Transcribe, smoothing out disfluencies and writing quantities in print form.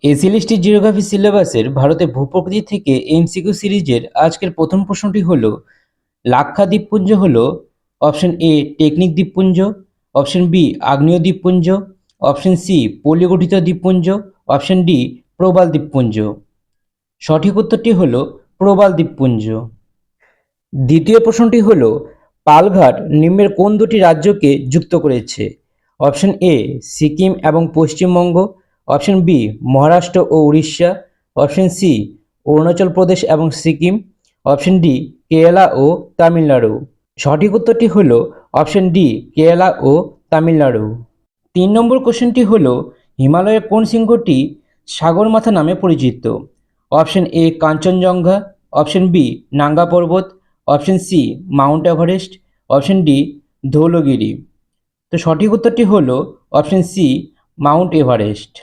SLST geography সিলেবাসের ভারতে ভূপ্রকৃতি থেকে এমসিকিউ সিরিজের আজকের প্রথম প্রশ্নটি হল লাক্ষা দ্বীপপুঞ্জ হল অপশন এ টেকনিক দ্বীপপুঞ্জ, অপশন বি আগ্নেয় দ্বীপপুঞ্জ, অপশন সি পলিগঠিত দ্বীপপুঞ্জ, অপশন ডি প্রবাল দ্বীপপুঞ্জ। সঠিক উত্তরটি হল প্রবাল দ্বীপপুঞ্জ। দ্বিতীয় প্রশ্নটি হল পালঘাট নিম্নের কোন দুটি রাজ্যকে যুক্ত করেছে? অপশন এ সিকিম এবং পশ্চিমবঙ্গ, অপশন বি মহারাষ্ট্র ও উড়িষ্যা, অপশন সি অরুণাচল প্রদেশ এবং সিকিম, অপশন ডি কেরালা ও তামিলনাড়ু। সঠিক উত্তরটি হল অপশন ডি কেরালা ও তামিলনাড়ু। 3 নম্বর কোশ্চেনটি হল হিমালয়ের কোন শৃঙ্গটি সাগরমাথা নামে পরিচিত? Option A Kanchenjunga, option B Nanga Parbat, option C mount Everest, option D Dhaulagiri. তো সঠিক উত্তরটি হল অপশন সি মাউন্ট এভারেস্ট।